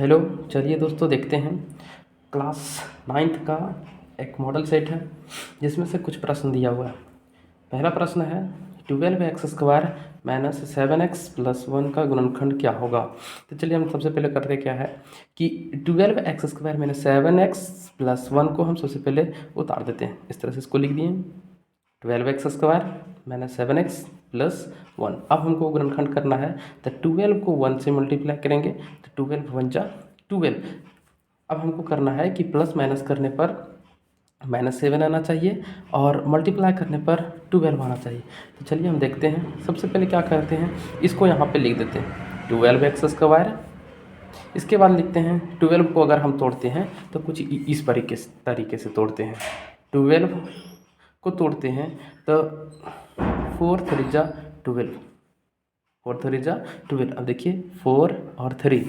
Hello, चलिए दोस्तों देखते हैं। क्लास 9th का एक मॉडल सेट है जिसमें से कुछ प्रश्न दिया हुआ है। पहला प्रश्न है 12x² माइनस 7x+1 का गुणनखंड क्या होगा। तो चलिए हम सबसे पहले करते क्या है कि 12x² माइनस 7x+1 को हम सबसे पहले उतार देते हैं। इस तरह से इसको लिख दिए 12x² माइनस 7x+1। अब हमको गुणनखंड करना है तो 12 को 1 से मल्टीप्लाई करेंगे तो 12 1 जा 12। अब हमको करना है कि प्लस माइनस करने पर -7 आना चाहिए और मल्टीप्लाई करने पर 12 आना चाहिए। तो चलिए हम देखते हैं। सबसे पहले क्या करते हैं, इसको यहाँ पे लिख देते हैं 12x²। इसके बाद लिखते हैं 12 को अगर हम तोड़ते हैं तो कुछ इस तरीके से तोड़ते हैं। 12 को तोड़ते हैं तो 4 3 जा 12, 4 3 जा 12। अब देखिए 4 और 3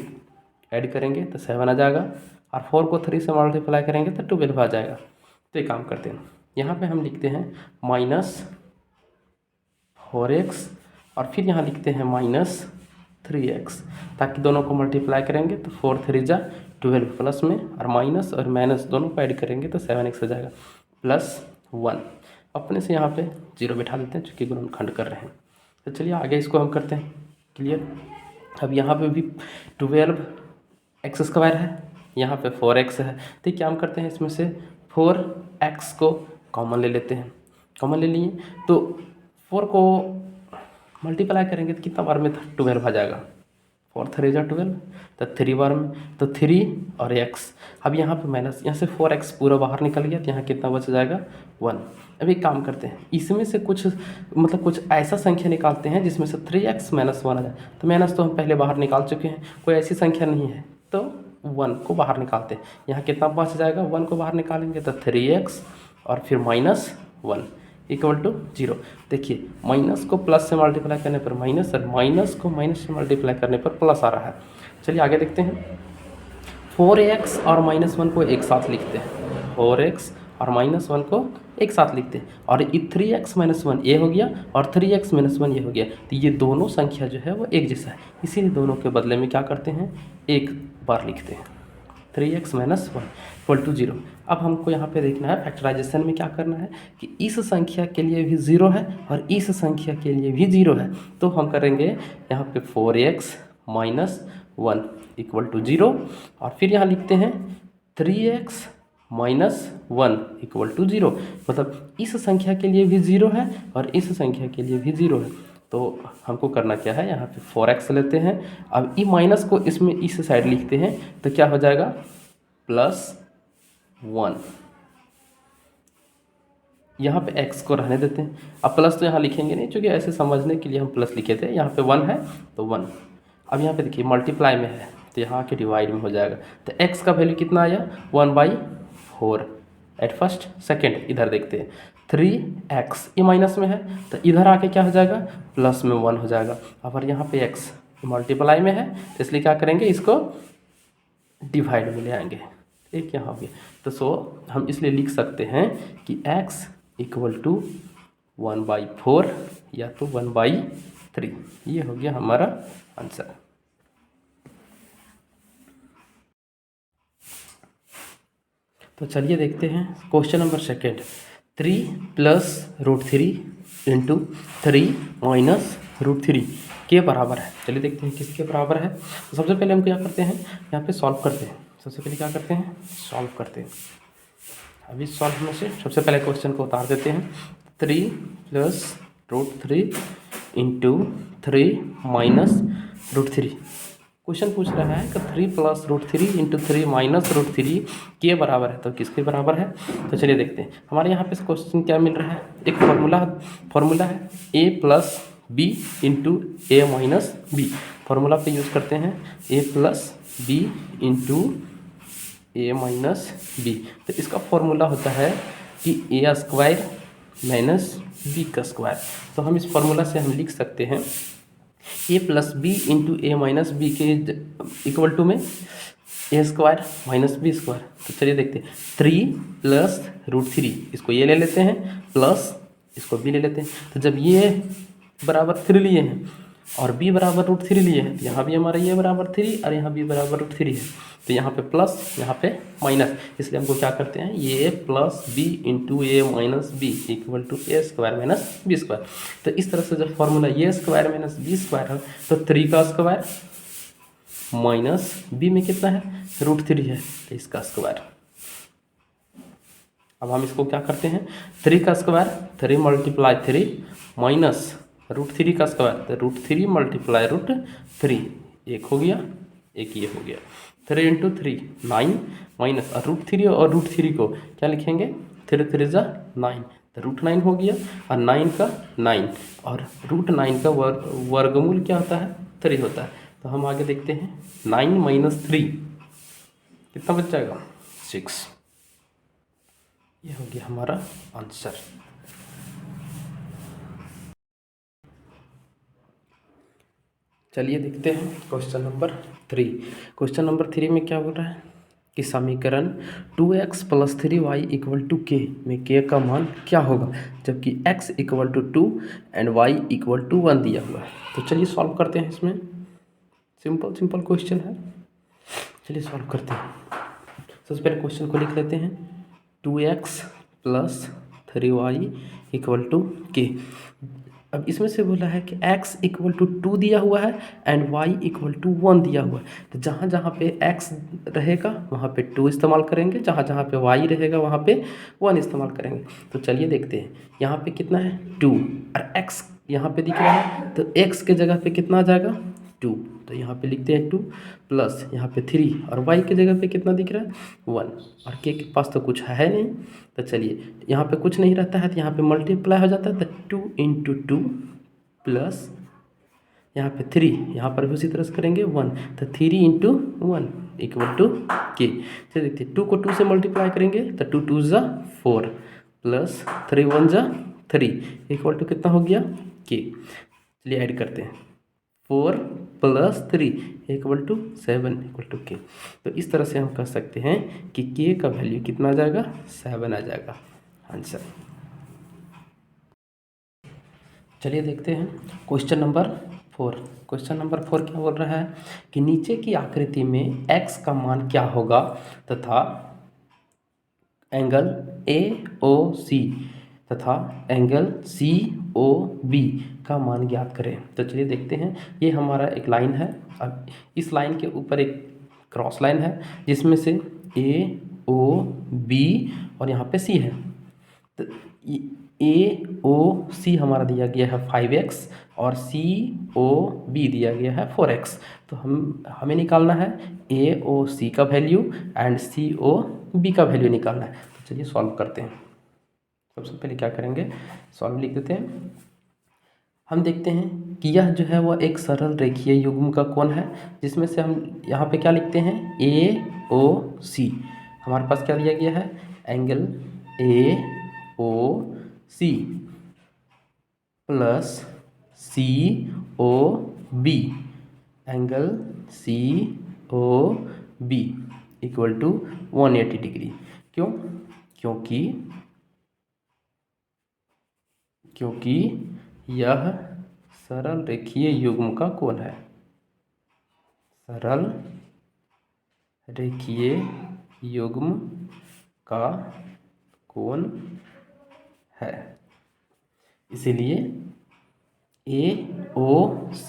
ऐड करेंगे तो 7 आ जाएगा और 4 को 3 से मल्टीप्लाई करेंगे तो 12 आ जाएगा। तो एक काम करते हैं, यहाँ पे हम लिखते हैं -4x और फिर यहाँ लिखते हैं -3x, ताकि दोनों को मल्टीप्लाई करेंगे तो 4 3 जा 12 प्लस में और माइनस और माइनस दोनों को ऐड करेंगे तो 7x हो जाएगा +1। अपने से यहाँ पे 0 बिठा देते हैं चूँकि गुणनखंड कर रहे हैं। तो चलिए आगे इसको हम करते हैं क्लियर। अब यहाँ पे भी 12x² है, यहाँ पे 4x है। तो क्या हम करते हैं, इसमें से 4x को कॉमन ले लेते हैं। कॉमन ले लिए तो 4 को मल्टीप्लाई करेंगे तो कितना बार में 12 आ जाएगा। 4 3 जा 12 तो 3 बार में तो 3 और x। अब यहाँ पे माइनस, यहाँ से 4x पूरा बाहर निकल गया तो यहाँ कितना बच जाएगा 1। अब एक काम करते हैं, इसमें से कुछ ऐसा संख्या निकालते हैं जिसमें से 3x - 1 आ जाए। तो माइनस तो हम पहले बाहर निकाल चुके हैं, कोई ऐसी संख्या नहीं है तो 1 को बाहर निकालते हैं। यहाँ कितना बच जाएगा, 1 को बाहर निकालेंगे तो 3x और फिर -1 = 0। देखिए माइनस को प्लस से मल्टीप्लाई करने पर माइनस और माइनस को माइनस से मल्टीप्लाई करने पर प्लस आ रहा है। चलिए आगे देखते हैं। 4x और -1 को एक साथ लिखते हैं, 4x और -1 को एक साथ लिखते हैं और ये 3x - 1 ये हो गया और 3x - 1 ये हो गया। तो ये दोनों संख्या जो है वो एक जैसा है, इसीलिए दोनों के बदले में क्या करते हैं, एक बार लिखते हैं 3x - 1 = 0। अब हमको यहाँ पे देखना है फैक्टराइजेशन में क्या करना है कि इस संख्या के लिए भी 0 है और इस संख्या के लिए भी 0 है। तो हम करेंगे यहाँ पे 4x - 1 = 0 और फिर यहाँ लिखते हैं 3x - 1 = 0। मतलब इस संख्या के लिए भी 0 है और इस संख्या के लिए भी 0 है। तो हमको करना क्या है, यहाँ पे 4x लेते हैं। अब ई माइनस को इसमें इस साइड लिखते हैं तो क्या हो जाएगा +1। यहाँ पे x को रहने देते हैं। अब प्लस तो यहाँ लिखेंगे नहीं क्योंकि ऐसे समझने के लिए हम प्लस लिखे थे। यहाँ पे 1 है तो 1। अब यहाँ पे देखिए मल्टीप्लाई में है तो यहाँ के डिवाइड में हो जाएगा। तो x का वैल्यू कितना आया 1/4 एट फर्स्ट। सेकेंड इधर देखते हैं 3x, ये माइनस में है तो इधर आके क्या हो जाएगा प्लस में 1 हो जाएगा। और यहाँ पे x मल्टीप्लाई में है तो इसलिए क्या करेंगे, इसको डिवाइड में ले आएंगे। एक यहाँ हो गया तो हम इसलिए लिख सकते हैं कि x = 1/4 या तो 1/3। ये हो गया हमारा आंसर। तो चलिए देखते हैं क्वेश्चन नंबर 2। 3 + √3 × 3 - √3 के बराबर है। चलिए देखते हैं किसके बराबर है। तो सबसे पहले हम क्या करते हैं, यहाँ पे सॉल्व करते हैं। सबसे पहले क्या करते हैं, सॉल्व करते हैं। अभी सॉल्व में से सबसे पहले क्वेश्चन को उतार देते हैं। 3 + √3 × 3 - √3। क्वेश्चन पूछ रहा है कि 3 + √3 × 3 - √3 के बराबर है, तो किसके बराबर है। तो चलिए देखते हैं हमारे यहाँ पे क्वेश्चन क्या मिल रहा है। एक फॉर्मूला है a + b × a - b। Formula पे यूज़ करते हैं a + b × a - b। तो इसका फॉर्मूला होता है कि a² - b²। तो हम इस फार्मूला से हम लिख सकते हैं a + b × a - b के इक्वल टू में a² - b²। तो चलिए देखते हैं 3 + √3, इसको ये ले लेते हैं प्लस इसको भी ले लेते हैं। तो जब ये बराबर 3 लिए हैं और b बराबर √3 लिए हैं, तो यहाँ भी हमारा ये बराबर 3 और यहाँ b बराबर √3 है, तो यहाँ पे प्लस यहाँ पे माइनस, इसलिए हमको क्या करते हैं ये plus b into A minus B equal to A square minus B square. तो इस तरह से जब formula A square minus B square है तो 3 का स्क्वायर माइनस b में कितना है √3 है, तो इसका स्क्वायर। अब हम इसको क्या करते हैं 3 का स्क्वायर 3 मल्टीप्लाई 3 माइनस √3 का स्क्वायर, तो √3 मल्टीप्लाई √3 एक हो गया, एक ये हो गया, 3 इंटू 3 9 माइनस √3 और √3 को क्या लिखेंगे 3 3 जा 9, तो √9 हो गया और 9 का 9 और √9 का वर्गमूल क्या होता है 3 होता है। तो हम आगे देखते हैं 9 माइनस 3 कितना बच जाएगा 6, ये हो गया हमारा आंसर। चलिए देखते हैं क्वेश्चन नंबर 3। क्वेश्चन नंबर 3 में क्या बोल रहा है कि समीकरण 2x + 3y = k में k का मान क्या होगा जबकि x = 2 एंड y = 1 दिया हुआ है। तो चलिए सॉल्व करते हैं, इसमें सिंपल क्वेश्चन है, चलिए सॉल्व करते हैं। सबसे पहले क्वेश्चन को लिख लेते हैं 2x + 3y = k। अब इसमें से बोला है कि x = 2 दिया हुआ है एंड y = 1 दिया हुआ है, तो जहाँ जहाँ पे x रहेगा वहाँ पे 2 इस्तेमाल करेंगे, जहाँ जहाँ पे y रहेगा वहाँ पे 1 इस्तेमाल करेंगे। तो चलिए देखते हैं, यहाँ पे कितना है 2 और x यहाँ पे दिख रहा है, तो x के जगह पे कितना आ जाएगा 2, तो यहाँ पे लिखते हैं 2 प्लस यहाँ पे 3 और y के जगह पे कितना दिख रहा है 1 और k के पास तो कुछ है नहीं, तो चलिए यहाँ पे कुछ नहीं रहता है तो यहाँ पे मल्टीप्लाई हो जाता है, तो 2 इंटू 2 प्लस यहाँ पे 3, यहाँ पर भी उसी तरह से करेंगे 1, तो 3 इंटू 1 = k। चलिए देखते हैं 2 को 2 से मल्टीप्लाई करेंगे तो 2 2 जा 4 प्लस 3 1 जा 3 = कितना हो गया k। चलिए ऐड करते हैं 4 + 3 = 7 = k। तो इस तरह से हम कह सकते हैं कि k का वैल्यू कितना आ जाएगा 7 आ जाएगा आंसर। चलिए देखते हैं क्वेश्चन नंबर 4। क्वेश्चन नंबर 4 क्या बोल रहा है कि नीचे की आकृति में x का मान क्या होगा तथा एंगल AOC तथा एंगल COB का मान ज्ञात करें। तो चलिए देखते हैं, ये हमारा एक लाइन है, अब इस लाइन के ऊपर एक क्रॉस लाइन है जिसमें से AOB और यहाँ पे C है, तो AOC हमारा दिया गया है 5x और COB दिया गया है 4x। तो हमें निकालना है AOC का वैल्यू एंड COB का वैल्यू निकालना है। तो चलिए सॉल्व करते हैं। सबसे पहले क्या करेंगे सॉल्व लिख देते हैं। हम देखते हैं कि यह जो है वह एक सरल रेखीय युग्म का कोण है, जिसमें से हम यहाँ पे क्या लिखते हैं AOC। हमारे पास क्या दिया गया है angle AOC plus COB angle COB = 180 degree. क्यों? क्योंकि यह सरल रेखीय युग्म का कोण है, सरल रेखीय युग्म का कोण है, इसीलिए AOC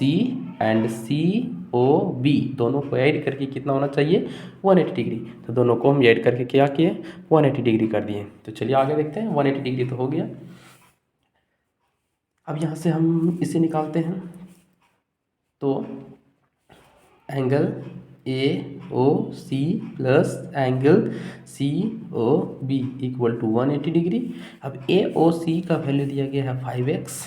एंड COB दोनों को ऐड करके कितना होना चाहिए 180 डिग्री। तो दोनों को हम ऐड करके क्या किए 180 डिग्री कर दिए। तो चलिए आगे देखते हैं, 180 डिग्री तो हो गया। अब यहाँ से हम इसे निकालते हैं, तो angle AOC plus angle COB = 180 degree. अब AOC का वैल्यू दिया गया है 5x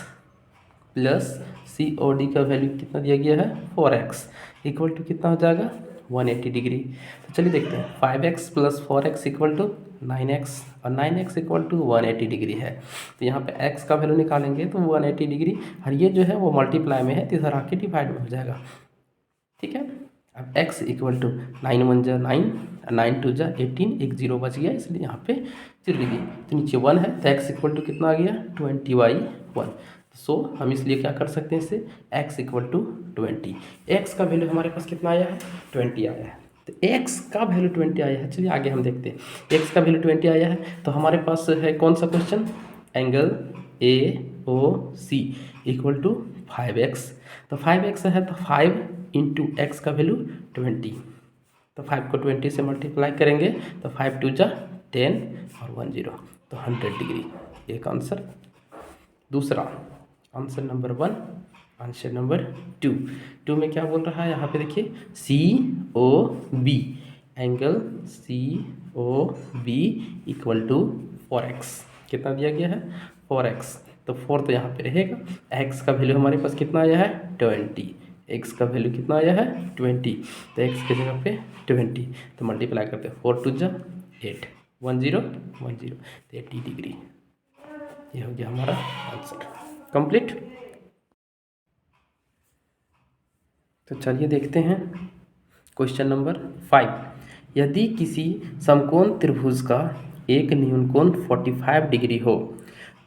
प्लस COD का वैल्यू कितना दिया गया है 4x = कितना हो जाएगा 180 डिग्री। तो चलिए देखते हैं 5x प्लस 4x = 9x और 9x = 180 डिग्री है। तो यहाँ पे x का वैल्यू निकालेंगे तो 180 डिग्री, और ये जो है वो मल्टीप्लाई में है तो इधर आके डिवाइड में हो जाएगा। ठीक है, अब x = 9 1 जा 9 9 2 जा 18, एक 0 बच गया इसलिए यहाँ पे 0 डिग्री। तो नीचे 1 है तो x = कितना आ गया 20/1। तो सो हम इसलिए क्या कर सकते हैं इसे x इक्वल टू 20। एक्स का वैल्यू हमारे पास कितना आया है 20 आया है। तो x का वैल्यू 20 आया है। चलिए आगे हम देखते हैं। x का वैल्यू 20 आया है तो हमारे पास है कौन सा question, angle AOC equal to 5x। तो 5x है तो 5 इंटू एक्स का वैल्यू 20। तो 5 को 20 से मल्टीप्लाई करेंगे तो 5 2 जा 10 और 1 0 तो 100 डिग्री, एक आंसर। दूसरा आंसर नंबर 1, आंसर नंबर 2 में क्या बोल रहा है यहाँ पे देखिए COB, angle COB equal to 4x। कितना दिया गया है 4x, तो 4 तो यहाँ पे रहेगा। x का वैल्यू हमारे पास कितना आया है 20, x का वैल्यू कितना आया है 20, तो x के जगह पे 20 तो मल्टीप्लाई करते हैं 4 2 जा 8 1 0 1 0 तो 80 डिग्री। ये हो गया हमारा आंसर कंप्लीट। तो चलिए देखते हैं क्वेश्चन नंबर 5। यदि किसी समकोण त्रिभुज का एक न्यूनकोण 45 डिग्री हो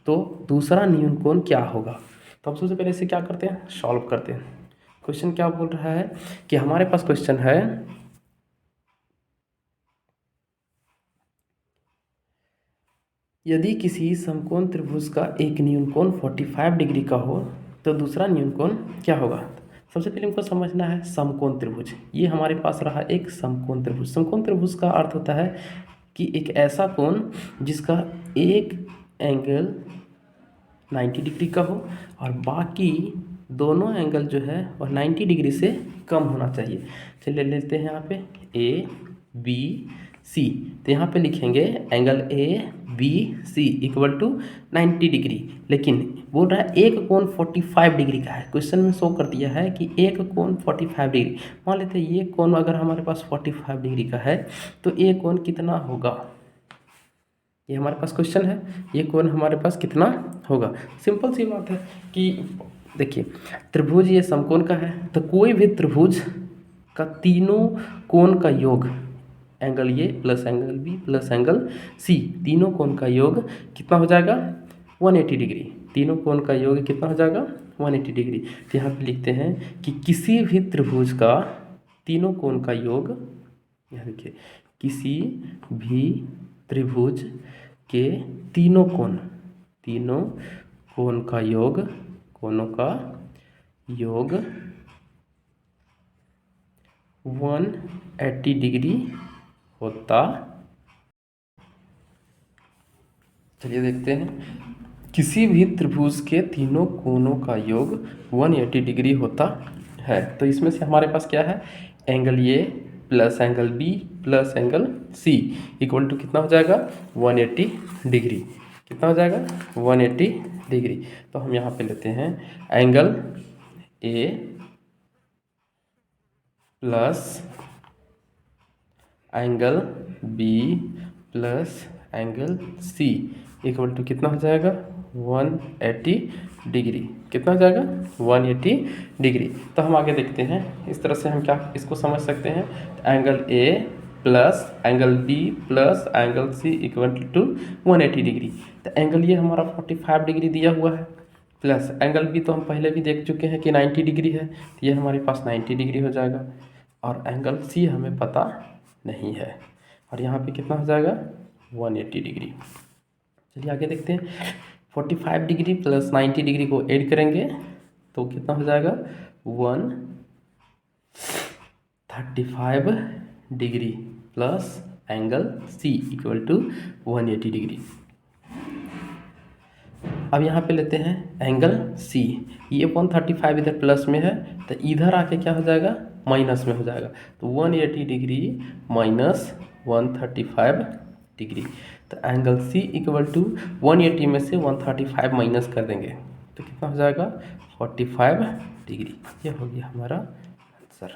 तो दूसरा न्यूनकोण क्या होगा। तो हम सबसे पहले इसे क्या करते हैं सॉल्व करते हैं। क्वेश्चन क्या बोल रहा है कि हमारे पास क्वेश्चन है यदि किसी समकोण त्रिभुज का एक न्यूनकोण 45 डिग्री का हो तो दूसरा न्यूनकोण क्या होगा। सबसे पहले हमको समझना है समकोण त्रिभुज। ये हमारे पास रहा एक समकोण त्रिभुज। समकोण त्रिभुज का अर्थ होता है कि एक ऐसा कोण जिसका एक एंगल 90 डिग्री का हो और बाकी दोनों एंगल जो है वह 90 डिग्री से कम होना चाहिए। चलिए लेते हैं यहाँ पे ABC, तो यहाँ पे लिखेंगे angle ABC equal to 90 degree. लेकिन बोल रहा है एक कोण 45 डिग्री का है। क्वेश्चन में शो कर दिया है कि एक कोण 45 डिग्री। मान लेते हैं ये कोण अगर हमारे पास 45 डिग्री का है तो ये कोण कितना होगा। ये हमारे पास क्वेश्चन है, ये कोण हमारे पास कितना होगा। सिंपल सी बात है कि देखिए त्रिभुज ये समकोण का है तो कोई भी त्रिभुज का तीनों कोण का योग, angle A plus angle B plus angle C, तीनों कोण का योग कितना हो जाएगा 180 डिग्री। तीनों कोण का योग कितना हो जाएगा 180 डिग्री। तो यहाँ पे लिखते हैं कि किसी भी त्रिभुज का तीनों कोण का योग, यहाँ देखिए किसी भी त्रिभुज के तीनों कोण का योग, कोणों का योग 180 डिग्री होता। चलिए देखते हैं किसी भी त्रिभुज के तीनों कोणों का योग 180 डिग्री होता है। तो इसमें से हमारे पास क्या है angle A plus angle B plus angle C equal to कितना हो जाएगा 180 डिग्री। कितना हो जाएगा 180 डिग्री। तो हम यहाँ पे लेते हैं angle A plus angle B plus angle C equal to कितना हो जाएगा 180 डिग्री। कितना हो जाएगा 180 डिग्री। तो हम आगे देखते हैं इस तरह से हम क्या इसको समझ सकते हैं angle A plus angle B plus angle C equal to 180 degree. तो एंगल ये हमारा 45 डिग्री दिया हुआ है प्लस एंगल बी तो हम पहले भी देख चुके हैं कि 90 डिग्री है, तो ये हमारे पास 90 डिग्री हो जाएगा और एंगल सी हमें पता नहीं है और यहाँ पे कितना हो जाएगा 180 डिग्री। चलिए आगे देखते हैं 45 डिग्री प्लस 90 डिग्री को ऐड करेंगे तो कितना हो जाएगा 135 degree plus angle C equal to 180 degree. अब यहाँ पे लेते हैं एंगल सी, ये 135 इधर प्लस में है तो इधर आके क्या हो जाएगा माइनस में हो जाएगा। तो 180 डिग्री माइनस 135 डिग्री। तो एंगल सी इक्वल टू 180 में से 135 माइनस कर देंगे तो कितना हो जाएगा 45 डिग्री। ये हो गया हमारा आंसर।